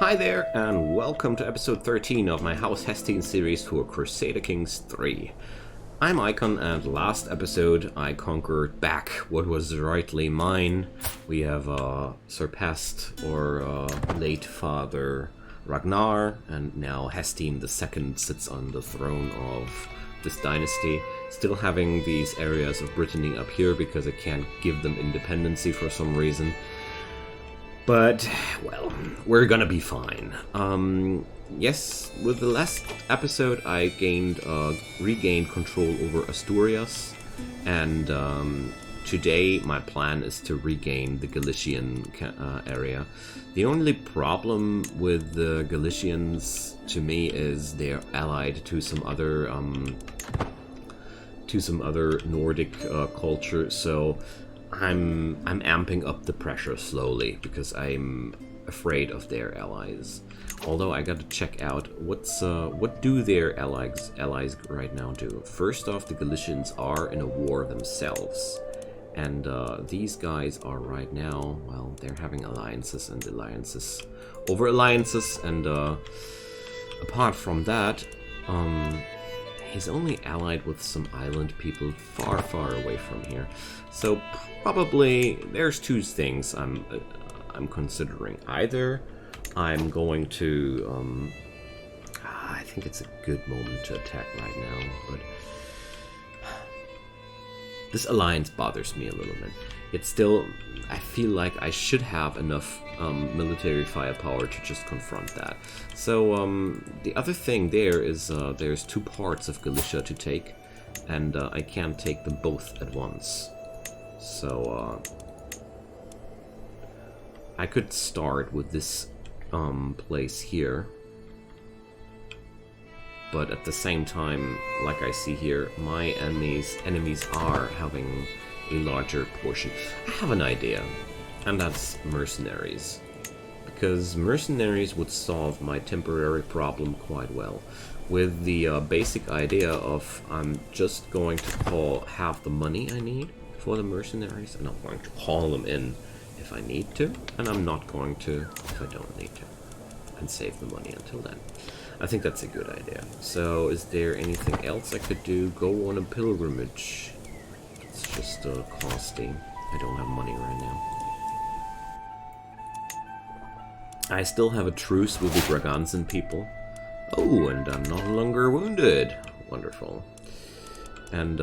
Hi there, and welcome to episode 13 of my House Haesteinn series for Crusader Kings 3. I'm Icon, and last episode I conquered back what was rightly mine. We have surpassed our late father Ragnar, and now Haesteinn II sits on the throne of this dynasty. Still having these areas of Brittany up here because I can't give them independency for some reason. But, well, we're gonna be fine. Yes, with the last episode I regained control over Asturias, and today my plan is to regain the Galician area. The only problem with the Galicians, to me, is they're allied to some other Nordic culture, so I'm amping up the pressure slowly because I'm afraid of their allies. Although I gotta check out what do their allies right now do. First off, the Galicians are in a war themselves, and these guys are right now, well, they're having alliances and alliances over alliances, and apart from that, he's only allied with some island people far, far away from here. So probably there's two things I'm considering. Either I'm going to I think it's a good moment to attack right now, but this alliance bothers me a little bit. It's still, I feel like I should have enough military firepower to just confront that. So the other thing there is there's two parts of Galicia to take, and I can't take them both at once. So I could start with this place here, but at the same time, like I see here, my enemies are having a larger portion. I have an idea, and that's mercenaries, because mercenaries would solve my temporary problem quite well, with the basic idea of I'm just going to call half the money I need for the mercenaries, and I'm going to call them in if I need to, and I'm not going to if I don't need to, and save the money until then. I think that's a good idea. So is there anything else I could do? Go on a pilgrimage. It's just costing. I don't have money right now. I still have a truce with the Braganzan people. Oh, and I'm no longer wounded. Wonderful. And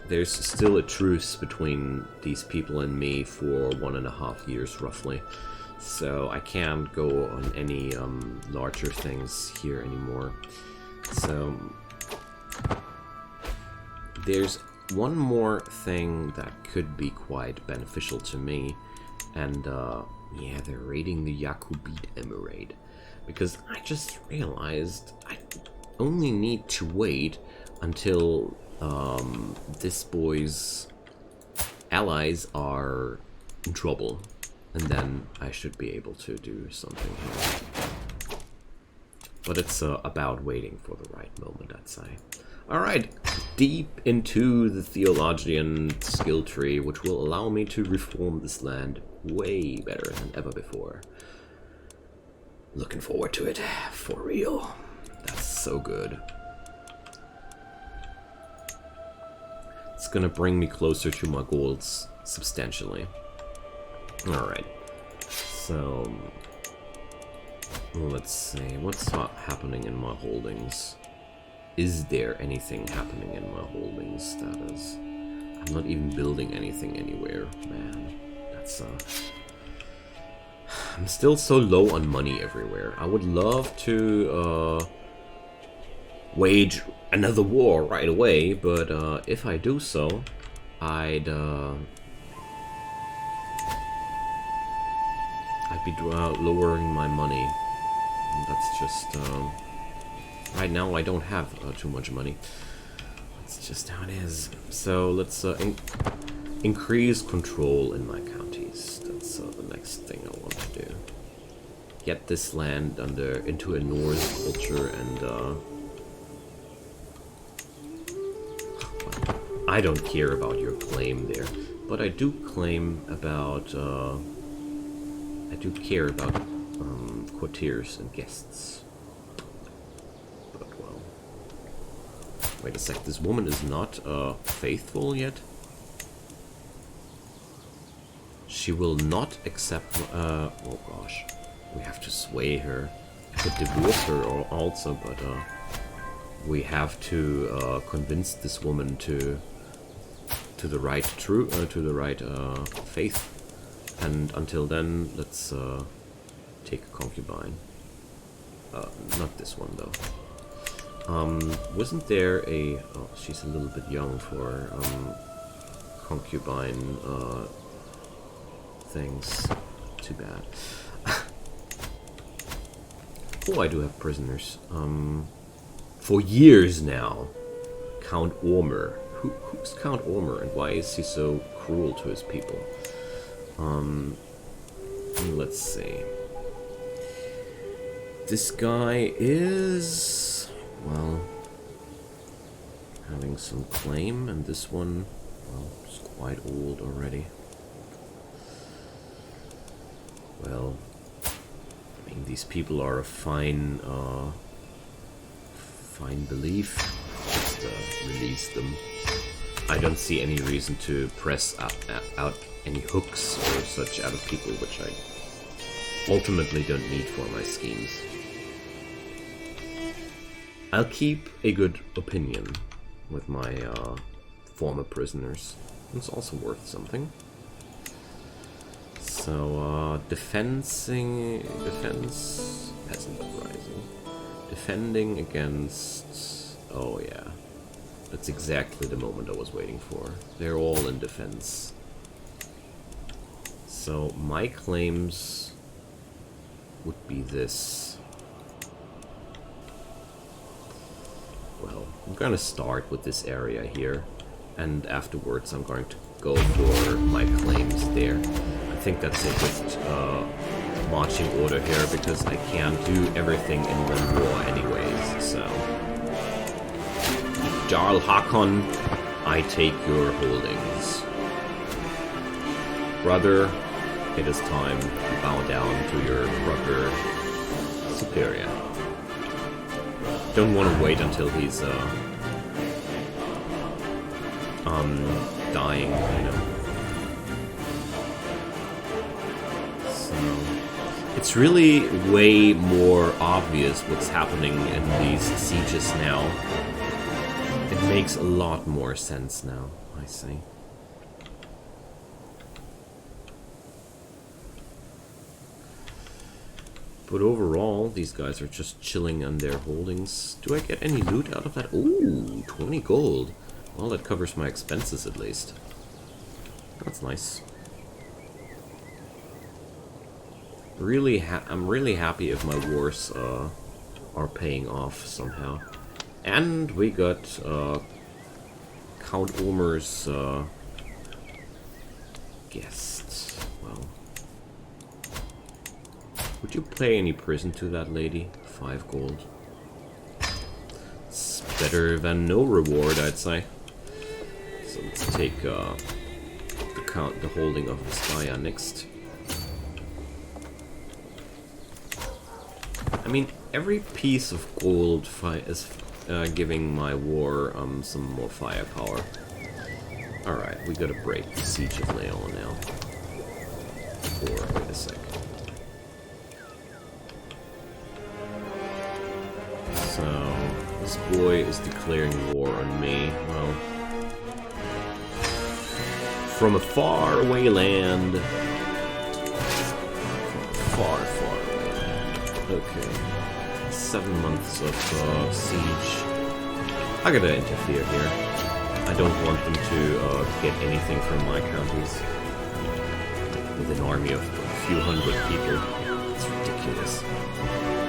there's still a truce between these people and me for 1.5 years, roughly. So I can't go on any larger things here anymore. So there's one more thing that could be quite beneficial to me, and yeah, they're raiding the Yakubite Emirate, because I just realized I only need to wait until this boy's allies are in trouble, and then I should be able to do something here. But it's about waiting for the right moment, I'd say. Alright, deep into the Theologian skill tree, which will allow me to reform this land way better than ever before. Looking forward to it, for real. That's so good. It's gonna bring me closer to my goals substantially. Alright, so let's see, what's happening in my holdings? Is there anything happening in my holdings? That is, I'm not even building anything anywhere, man. That's I'm still so low on money everywhere. I would love to wage another war right away, but if I do so, I'd be lowering my money. That's just right now I don't have too much money. That's just how it is. So let's increase control in my counties. That's the next thing I want to do. Get this land into a Norse culture, and I don't care about your claim there, but I do claim about I do care about courtiers and guests. But well... Wait a sec, this woman is not faithful yet? She will not accept... oh gosh. We have to sway her. I could divorce her also, but we have to convince this woman to the right faith. And until then, let's take a concubine. Not this one though. Wasn't there a... Oh, she's a little bit young for concubine things. Too bad. Oh, I do have prisoners. For years now, Count Ormer. Who's Count Ormer, and why is he so cruel to his people? Let's see. This guy is, well, having some claim, and this one, well, is quite old already. Well, I mean, these people are a fine belief. Just release them. I don't see any reason to press out any hooks or such out of people, which I ultimately don't need for my schemes. I'll keep a good opinion with my former prisoners. It's also worth something. So, defense, peasant uprising. Defending against... Oh yeah. That's exactly the moment I was waiting for. They're all in defense. So, my claims would be this. Well, I'm gonna start with this area here, and afterwards I'm going to go for my claims there. I think that's a good marching order here, because I can't do everything in one war anyways, so... Jarl Haesteinn, I take your holdings. Brother, it is time to bow down to your brother superior. Don't want to wait until he's dying, you know. So it's really way more obvious what's happening in these sieges now. It makes a lot more sense now, I see. But overall, these guys are just chilling on their holdings. Do I get any loot out of that? Ooh, 20 gold. Well, that covers my expenses at least. That's nice. I'm really happy if my wars are paying off somehow. And we got Count Ormer's guest. Well, would you pay any prison to that lady? 5 gold. It's better than no reward, I'd say. So let's take the holding of Vizcaya next. I mean, every piece of gold is giving my war some more firepower. Alright, we gotta break the siege of Leon now. Or, wait a sec. So, this boy is declaring war on me. Well, from a far away land. Far, far away land. Okay. 7 months of siege. I gotta interfere here. I don't want them to get anything from my counties. With an army of a few hundred people. It's ridiculous.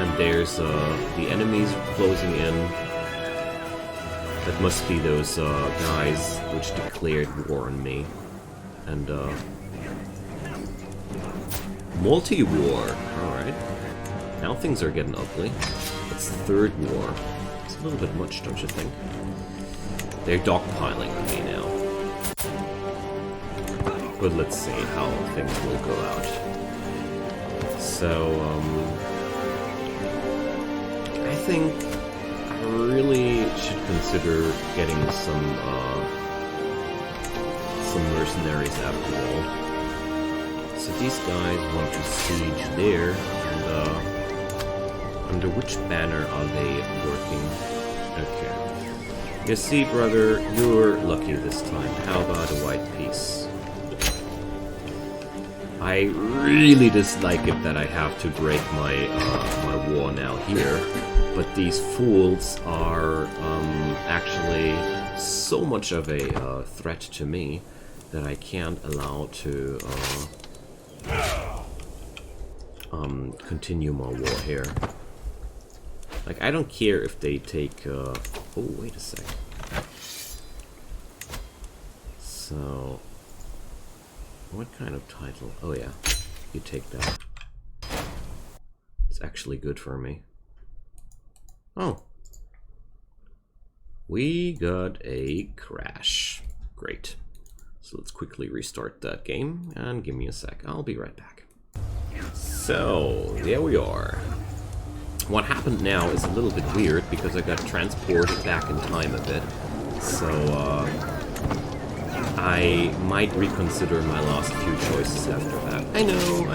And there's the enemies closing in. That must be those guys which declared war on me. And multi-war. Alright. Now things are getting ugly. It's the third war. It's a little bit much, don't you think? They're dogpiling on me now. But let's see how things will go out. So, think I really should consider getting some mercenaries after all. So these guys want to siege there, and under which banner are they working? Okay. You see, brother, you're lucky this time. How about a white piece? I really dislike it that I have to break my my war now here, but these fools are actually so much of a threat to me that I can't allow to continue my war here. Like, I don't care if they take... oh, wait a sec. So... what kind of title? Oh yeah, you take that. It's actually good for me. Oh. We got a crash. Great. So let's quickly restart that game, and give me a sec. I'll be right back. So, there we are. What happened now is a little bit weird because I got transported back in time a bit. So, I might reconsider my last few choices after that. I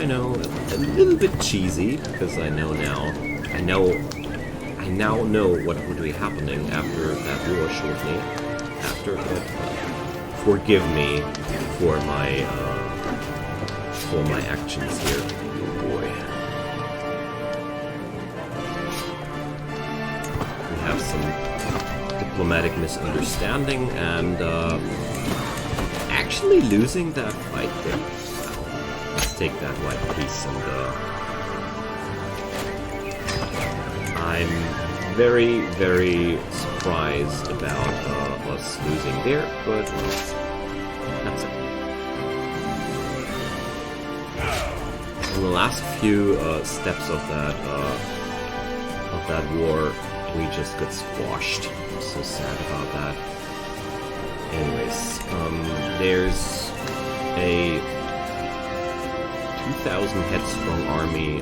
know, a little bit cheesy, because I now know what would be happening after that war shortly after, but forgive me for my actions here. Oh boy. We have some diplomatic misunderstanding and actually losing that fight there. Wow. Let's take that white piece and I'm very, very surprised about us losing there, but that's it. In the last few steps of that war, we just got squashed. I'm so sad about that. Anyways, there's a 2,000 headstrong army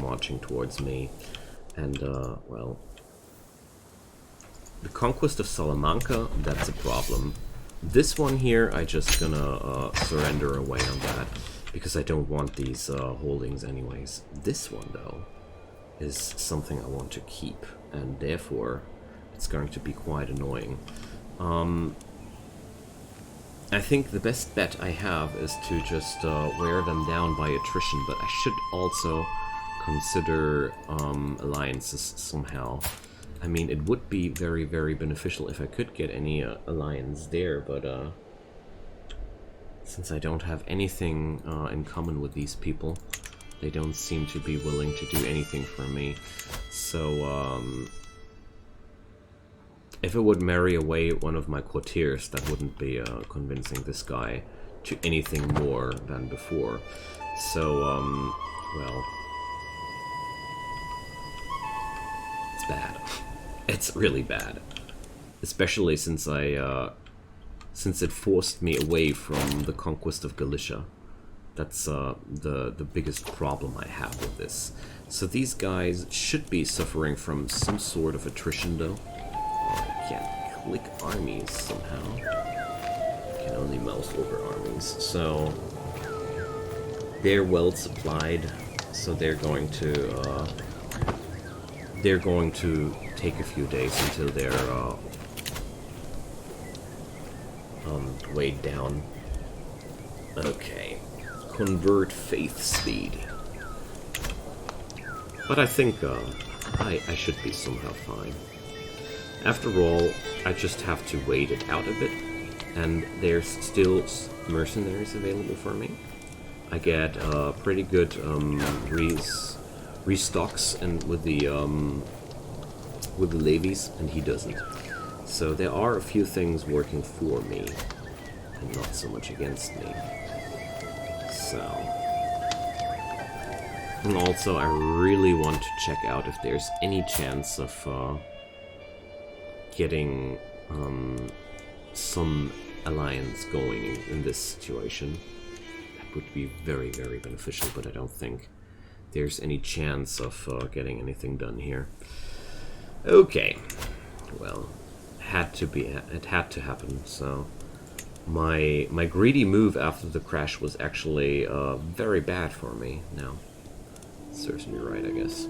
marching towards me, and well, the conquest of Salamanca, that's a problem. This one here, I just gonna surrender away on that, because I don't want these holdings anyways. This one, though, is something I want to keep, and therefore it's going to be quite annoying. I think the best bet I have is to just wear them down by attrition, but I should also consider alliances somehow. I mean, it would be very, very beneficial if I could get any alliance there, but since I don't have anything in common with these people, they don't seem to be willing to do anything for me. So, if it would marry away one of my courtiers, that wouldn't be convincing this guy to anything more than before. So, well, it's bad. It's really bad, especially since since it forced me away from the conquest of Galicia. That's the biggest problem I have with this. So these guys should be suffering from some sort of attrition, though. I can't click armies somehow. I can only mouse over armies. So they're well supplied. So they're going to take a few days until they're weighed down. Okay, convert faith speed. But I think I should be somehow fine. After all, I just have to wait it out a bit, and there's still mercenaries available for me. I get pretty good restocks and with the levies, and he doesn't. So there are a few things working for me, and not so much against me. So, and also I really want to check out if there's any chance of getting some alliance going in this situation. That would be very, very beneficial, but I don't think there's any chance of getting anything done here. Okay. Well, it had to happen, so... My greedy move after the crash was actually very bad for me now. Serves me right, I guess.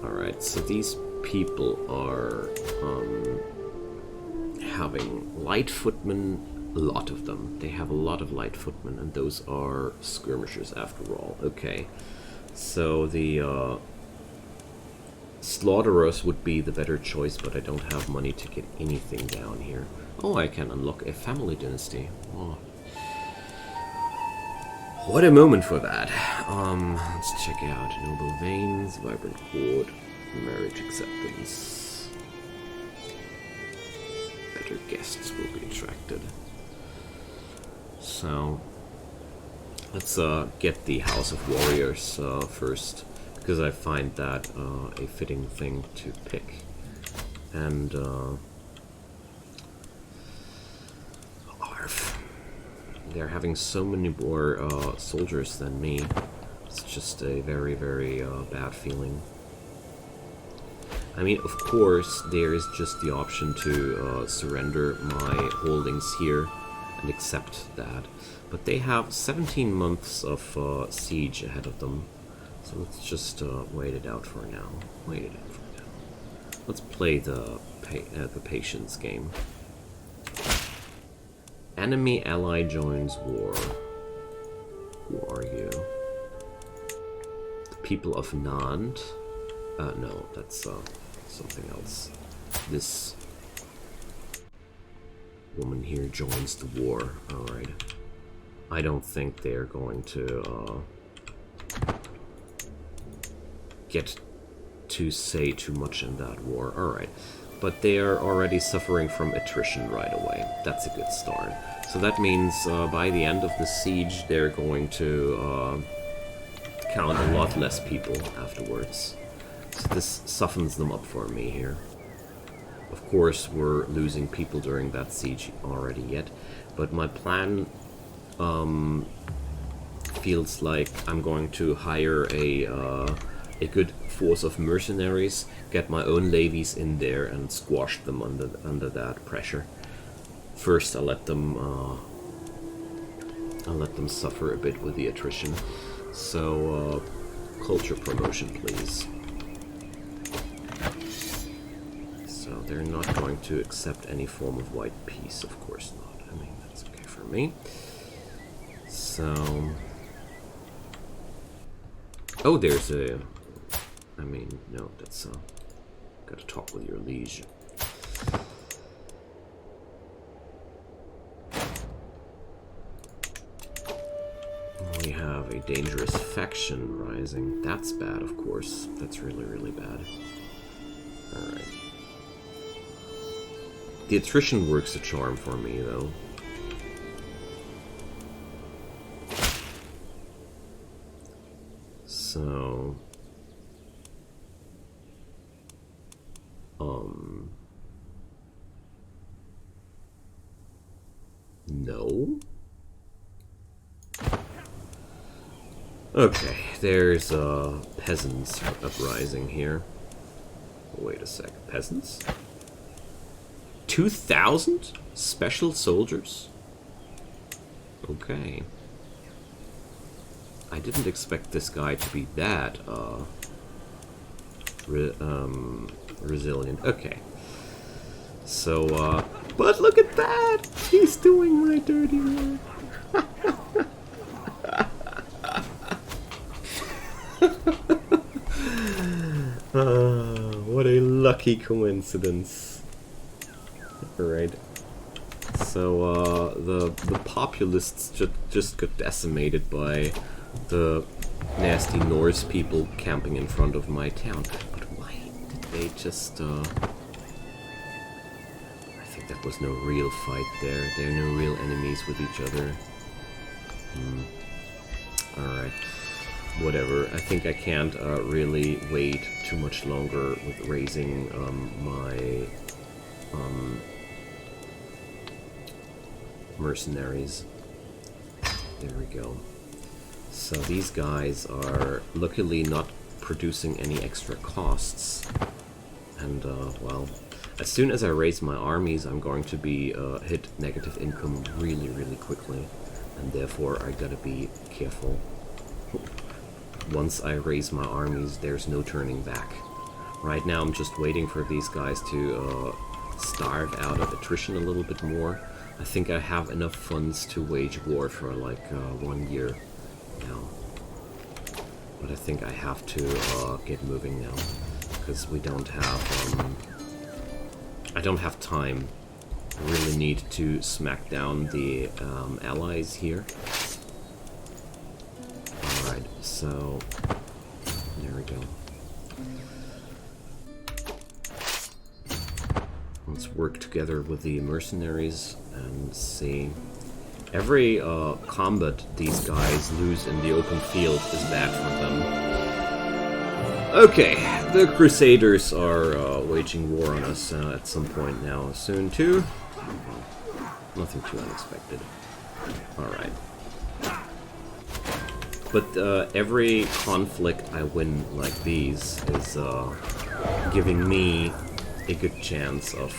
Alright, so these people are having light footmen, a lot of them. They have a lot of light footmen, and those are skirmishers after all. Okay, so the slaughterers would be the better choice, but I don't have money to get anything down here. Oh, I can unlock a family dynasty. Oh. What a moment for that. Let's check out Noble Veins, Vibrant Court, Marriage Acceptance. Better guests will be attracted. So, let's get the House of Warriors first, because I find that a fitting thing to pick. And, they're having so many more soldiers than me. It's just a very, very bad feeling. I mean, of course, there is just the option to surrender my holdings here and accept that. But they have 17 months of siege ahead of them. So let's just wait it out for now. Wait it out for now. Let's play the patience game. Enemy ally joins war. Who are you? The people of Nantes? No, that's something else. This woman here joins the war. Alright. I don't think they're going to get to say too much in that war. Alright. But they are already suffering from attrition right away. That's a good start. So that means by the end of the siege, they're going to count a lot less people afterwards. So this softens them up for me here. Of course, we're losing people during that siege already yet, but my plan feels like I'm going to hire a good force of mercenaries, get my own levies in there and squash them under that pressure. First, I'll let them suffer a bit with the attrition. So, culture promotion, please. So they're not going to accept any form of white peace, of course not. I mean, that's okay for me. So, oh, there's a. I mean, no, that's gotta talk with your liege. We have a dangerous faction rising. That's bad, of course. That's really, really bad. Alright. The attrition works a charm for me, though. So... no? Okay, there's peasants uprising here. Wait a sec, peasants? 2,000 special soldiers? Okay. I didn't expect this guy to be that resilient. Okay. So, but look at that! He's doing my dirty work. What a lucky coincidence. Alright. So, the populists just got decimated by the nasty Norse people camping in front of my town. But why did they just, I think that was no real fight there. They're no real enemies with each other. Alright. Whatever. I think I can't really wait too much longer with raising my mercenaries. There we go. So these guys are luckily not producing any extra costs. And, well, as soon as I raise my armies, I'm going to be hit negative income really, really quickly. And therefore, I gotta be careful. Once I raise my armies, there's no turning back. Right now, I'm just waiting for these guys to starve out of attrition a little bit more. I think I have enough funds to wage war for like 1 year now. But I think I have to get moving now, because we don't have, I don't have time. I really need to smack down the allies here. Alright, so there we go. Let's work together with the mercenaries and see. Every combat these guys lose in the open field is bad for them. Okay, the Crusaders are waging war on us at some point now. Soon too. Nothing too unexpected. Alright. But every conflict I win like these is giving me a good chance of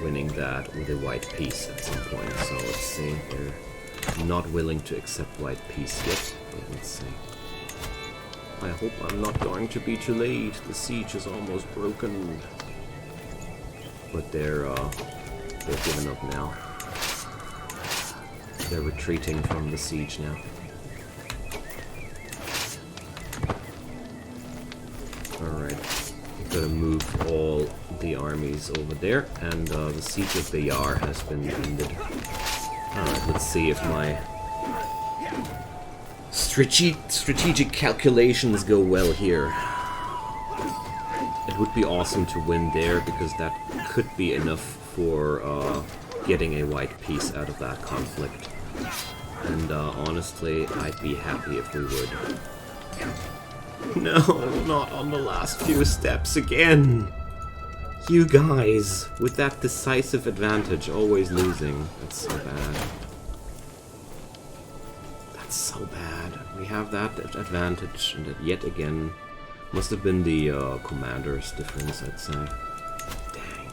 winning that with a white peace at some point. So let's see. They're not willing to accept white peace yet. But let's see. I hope I'm not going to be too late. The siege is almost broken. But they're giving up now. They're retreating from the siege now. Alright. Gotta move all the armies over there, and the siege of Bayar has been ended. Alright, let's see if my strategic calculations go well here. It would be awesome to win there, because that could be enough for getting a white peace out of that conflict. And honestly, I'd be happy if we would. No, not on the last few steps again! You guys, with that decisive advantage, always losing. That's so bad. That's so bad. We have that advantage, and that yet again must have been the commander's difference, I'd say. Dang.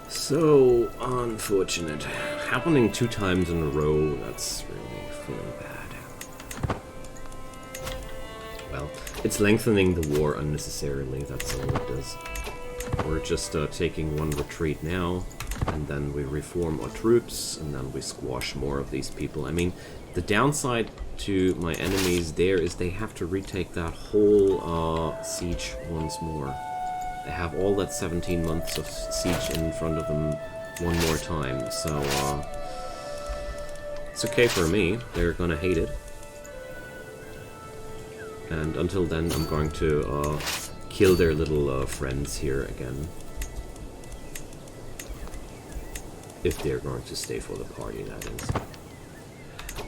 So unfortunate. Happening 2 times in a row, that's really feeling bad. Well, it's lengthening the war unnecessarily, that's all it does. We're just taking one retreat now, and then we reform our troops, and then we squash more of these people. I mean, the downside to my enemies there is they have to retake that whole siege once more. They have all that 17 months of siege in front of them one more time, so it's okay for me. They're gonna hate it. And until then, I'm going to kill their little friends here again. If they're going to stay for the party, that is.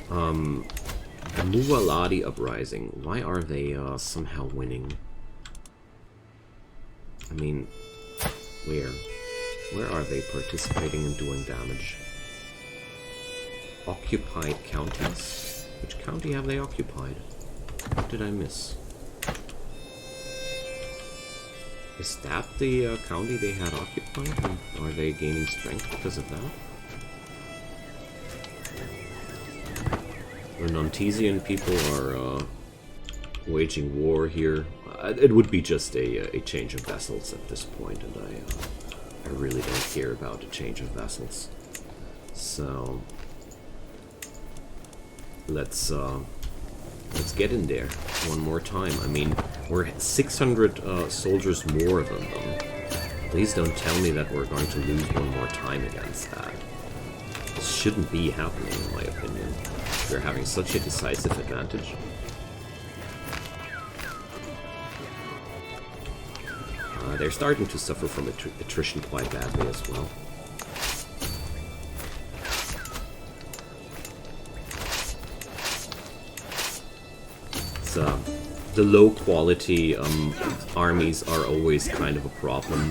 The Muwaladi Uprising. Why are they somehow winning? I mean, where? Where are they participating and doing damage? Occupied counties? Which county have they occupied? What did I miss? Is that the county they had occupied? And are they gaining strength because of that? The Nontesian people are waging war here. It would be just a change of vessels at this point, and I really don't care about a change of vessels. So let's get in there one more time. I mean, we're 600 soldiers more than them. Please don't tell me that we're going to lose one more time against that. This shouldn't be happening, in my opinion. They're having such a decisive advantage. They're starting to suffer from attrition quite badly as well. The low quality armies are always kind of a problem,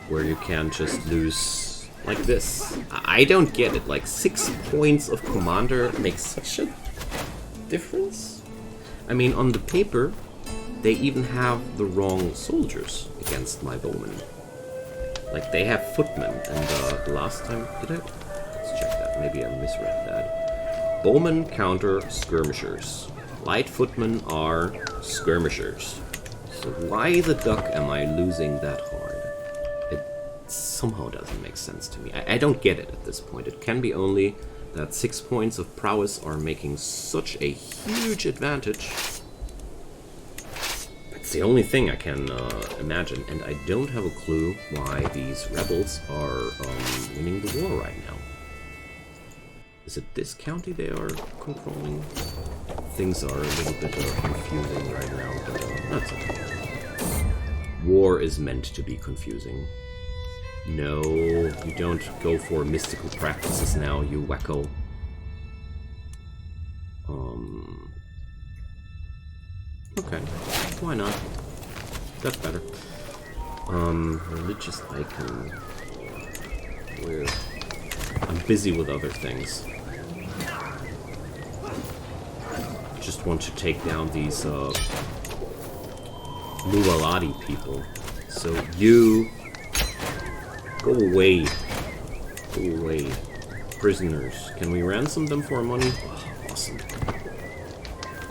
where you can't just lose like this. I don't get it, like 6 points of commander makes such a difference? I mean, on the paper, they even have the wrong soldiers against my bowmen. Like, they have footmen, and last time... Did I... Let's check that. Maybe I misread that. Bowmen counter skirmishers. Light footmen are skirmishers. So why the duck am I losing that hard? It somehow doesn't make sense to me. I don't get it at this point. It can be only that 6 points of prowess are making such a huge advantage. It's the only thing I can imagine, and I don't have a clue why these rebels are winning the war right now. Is it this county they are controlling? Things are a little bit confusing right now, but that's okay. War is meant to be confusing. No, you don't go for mystical practices now, you wacko. Okay, why not? That's better. Religious icon. I'm busy with other things. Just want to take down these Mualadi people. So you go away. Go away. Prisoners. Can we ransom them for money? Oh, awesome.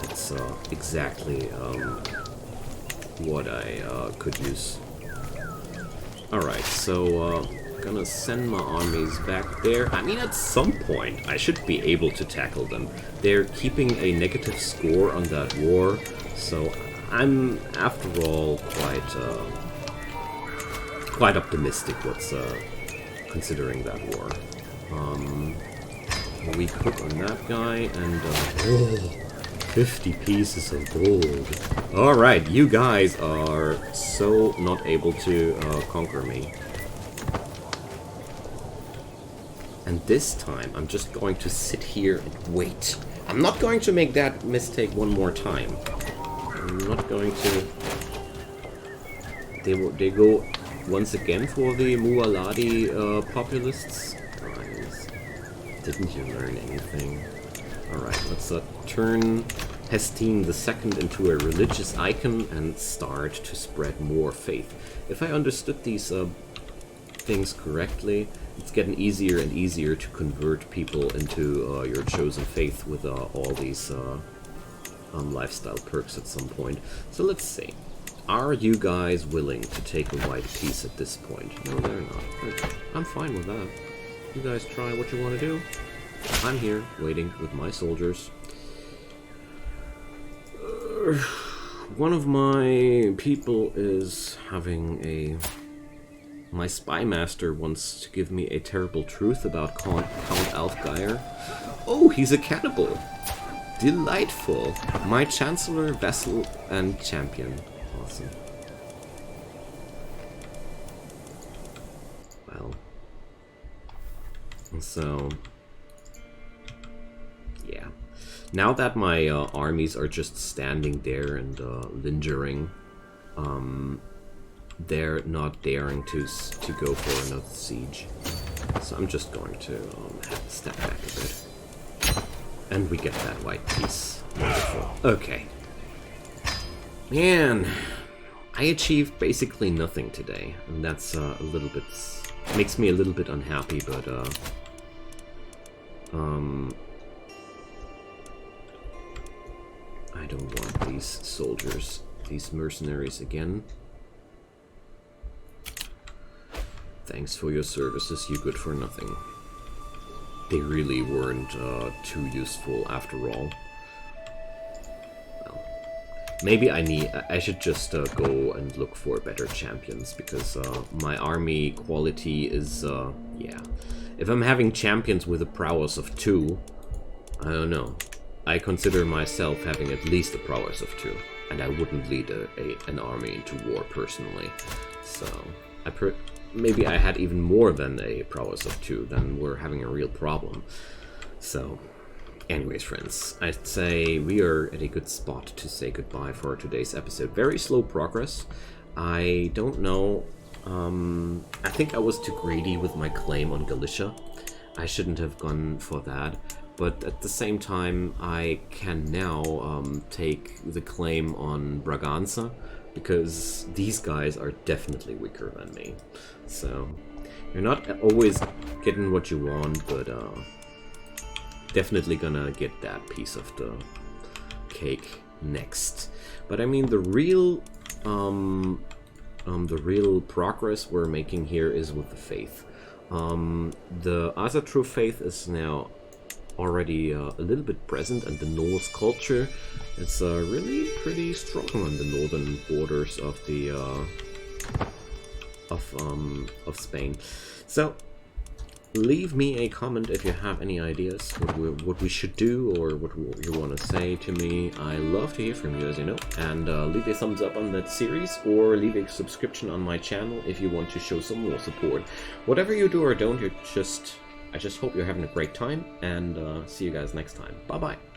That's exactly what I could use. Alright, so gonna send my armies back there. I mean, at some point, I should be able to tackle them. They're keeping a negative score on that war, so I'm, after all, quite optimistic what's considering that war. We put on that guy, and 50 pieces of gold. Alright, you guys are so not able to conquer me. And this time, I'm just going to sit here and wait. I'm not going to make that mistake one more time. I'm not going to... They go once again for the Mualadi populists. Guys, didn't you learn anything? Alright, let's turn Haesteinn II into a religious icon and start to spread more faith. If I understood these things correctly, it's getting easier and easier to convert people into your chosen faith with all these lifestyle perks at some point. So let's see. Are you guys willing to take a white piece at this point? No, they're not. Okay. I'm fine with that. You guys try what you want to do. I'm here, waiting with my soldiers. One of my people is having a... My spy master wants to give me a terrible truth about Count Alfgeir. Oh, he's a cannibal! Delightful! My chancellor, vassal, and champion. Awesome. Well. So... yeah. Now that my armies are just standing there and lingering, they're not daring to go for another siege. So I'm just going to step back a bit. And we get that white piece. Wonderful. Okay. Man, I achieved basically nothing today, and that's a little bit... makes me a little bit unhappy, but I don't want these soldiers, these mercenaries again. Thanks for your services, you good for nothing. They really weren't too useful after all. Well, maybe I should just go and look for better champions, because my army quality is, yeah. If I'm having champions with a prowess of 2, I don't know. I consider myself having at least a prowess of 2, and I wouldn't lead an army into war personally. So, maybe I had even more than a prowess of 2, then we're having a real problem. So, anyways, friends, I'd say we are at a good spot to say goodbye for today's episode. Very slow progress. I don't know. I think I was too greedy with my claim on Galicia. I shouldn't have gone for that. but at the same time I can now take the claim on Braganza, because these guys are definitely weaker than me. So you're not always getting what you want, but definitely gonna get that piece of the cake next. But I mean, the real progress we're making here is with the faith. The Asatru faith is now already a little bit present, and the Norse culture is really pretty strong on the northern borders of the of Spain. So leave me a comment if you have any ideas what we should do, or what you want to say to me. I love to hear from you, as you know, and leave a thumbs up on that series, or leave a subscription on my channel if you want to show some more support. Whatever you do or don't, I just hope you're having a great time, and see you guys next time. Bye bye.